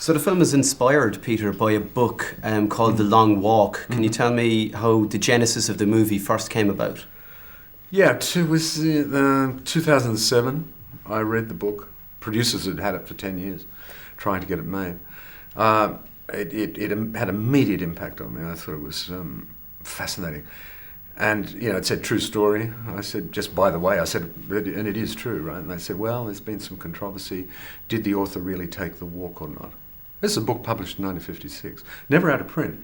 So the film is inspired, Peter, by a book called The Long Walk. Can you tell me how the genesis of the movie first came about? Yeah, it was 2007. I read the book. Producers had had it for 10 years, trying to get it made. It had immediate impact on me. I thought it was fascinating. And, it said true story. I said, just by the way, I said, and it is true, right? And they said, well, there's been some controversy. Did the author really take the walk or not? This is a book published in 1956, never out of print,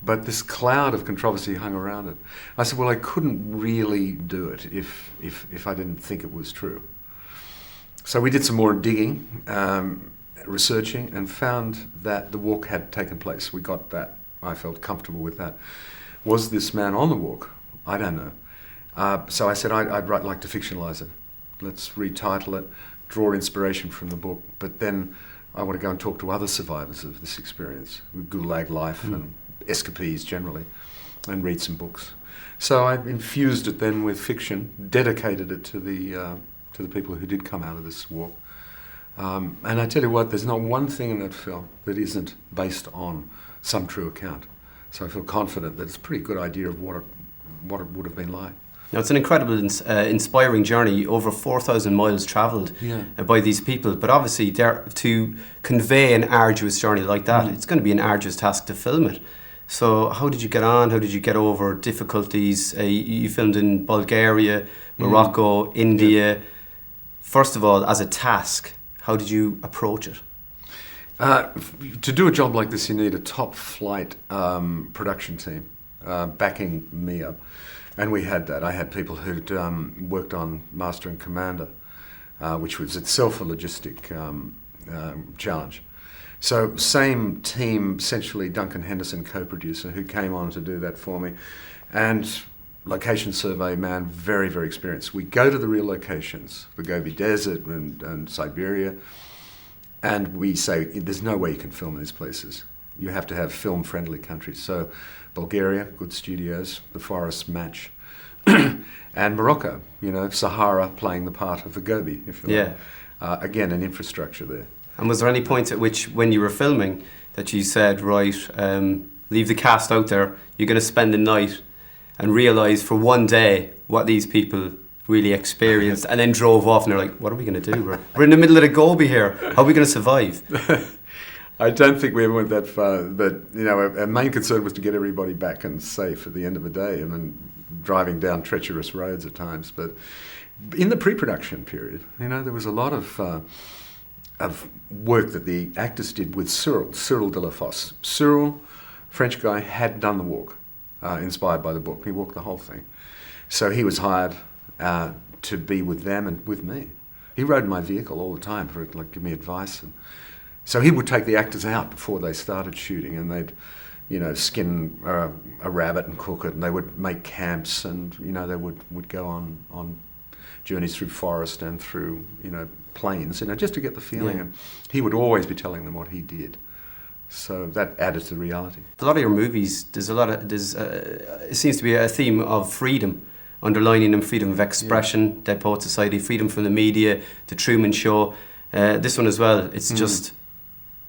but this cloud of controversy hung around it. I said, well, I couldn't really do it if I didn't think it was true. So we did some more digging, researching, and found that the walk had taken place. We got that. I felt comfortable with that. Was this man on the walk? I don't know. So I said, I'd like to fictionalize it. Let's retitle it, draw inspiration from the book, but then I want to go and talk to other survivors of this experience, Gulag life and escapees generally, and read some books. So I infused it then with fiction, dedicated it to the people who did come out of this walk. And I tell you what, there's not one thing in that film that isn't based on some true account. So I feel confident that it's a pretty good idea of what it would have been like. Now, it's an incredible, inspiring journey, over 4,000 miles travelled by these people. But obviously, to convey an arduous journey like that, it's going to be an arduous task to film it. So how did you get on? How did you get over difficulties? You filmed in Bulgaria, Morocco, India. Yeah. First of all, as a task, how did you approach it? To do a job like this, you need a top flight production team backing me up. And we had that. I had people who'd worked on Master and Commander, which was itself a logistic challenge. So same team, essentially Duncan Henderson, co-producer, who came on to do that for me. And location survey man, very, very experienced. We go to the real locations, the Gobi Desert and Siberia, and we say, there's no way you can film in these places. You have to have film-friendly countries. So Bulgaria, good studios, the forests match. And Morocco, Sahara playing the part of the Gobi, if you like. Again, an infrastructure there. And was there any point at which, when you were filming, that you said, right, leave the cast out there, you're going to spend the night and realise for one day what these people really experienced, and then drove off and they're like, what are we going to do? We're in the middle of the Gobi here. How are we going to survive? I don't think we ever went that far, but our main concern was to get everybody back and safe at the end of the day, and then driving down treacherous roads at times. But in the pre-production period, there was a lot of work that the actors did with Cyril Delafosse. Cyril, French guy, had done the walk, inspired by the book. He walked the whole thing. So he was hired to be with them and with me. He rode my vehicle all the time for give me advice. And so he would take the actors out before they started shooting, and they'd, skin a rabbit and cook it, and they would make camps, and they would go on journeys through forest and through plains, just to get the feeling. Yeah. And he would always be telling them what he did. So that added to the reality. A lot of your movies, it seems to be a theme of freedom, underlining them, freedom of expression, Dead Poets Society, freedom from the media, The Truman Show. This one as well, it's just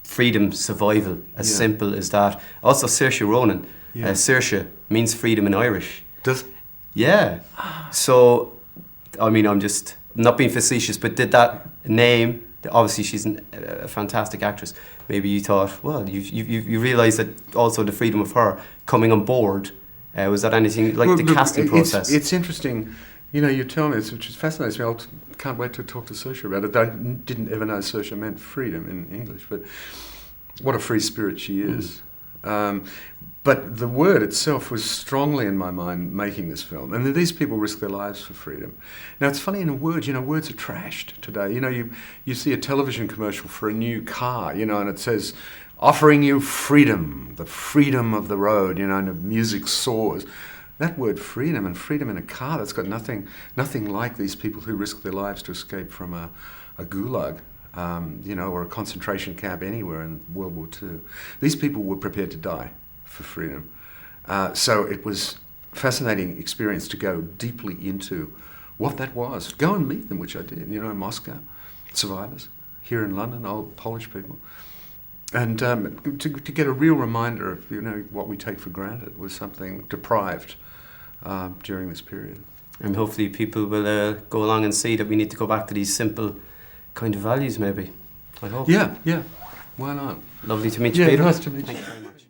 freedom, survival, as simple as that. Also, Saoirse Ronan. Saoirse means freedom in Irish. Does? Yeah. So, I'm not being facetious, but did that name, obviously she's a fantastic actress, maybe you thought, well, you realised that also the freedom of her coming on board, was that anything like the casting process? It's interesting, you tell me this, which is fascinating me. I can't wait to talk to Saoirse about it. I didn't ever know Saoirse meant freedom in English, but what a free spirit she is. But the word itself was strongly in my mind making this film. And these people risk their lives for freedom. Now, it's funny, in a word, words are trashed today. You see a television commercial for a new car, and it says, offering you freedom, the freedom of the road, and the music soars. That word freedom, and freedom in a car, that's got nothing like these people who risk their lives to escape from a gulag. Or a concentration camp anywhere in World War II. These people were prepared to die for freedom. So it was a fascinating experience to go deeply into what that was. Go and meet them, which I did, in Moscow, survivors, here in London, old Polish people. And to get a real reminder of what we take for granted was something deprived during this period. And hopefully people will go along and see that we need to go back to these simple kind of values, maybe. I hope. Yeah. Why not? Lovely to meet you, Yeah, Peter. nice to meet you. Thank you very much.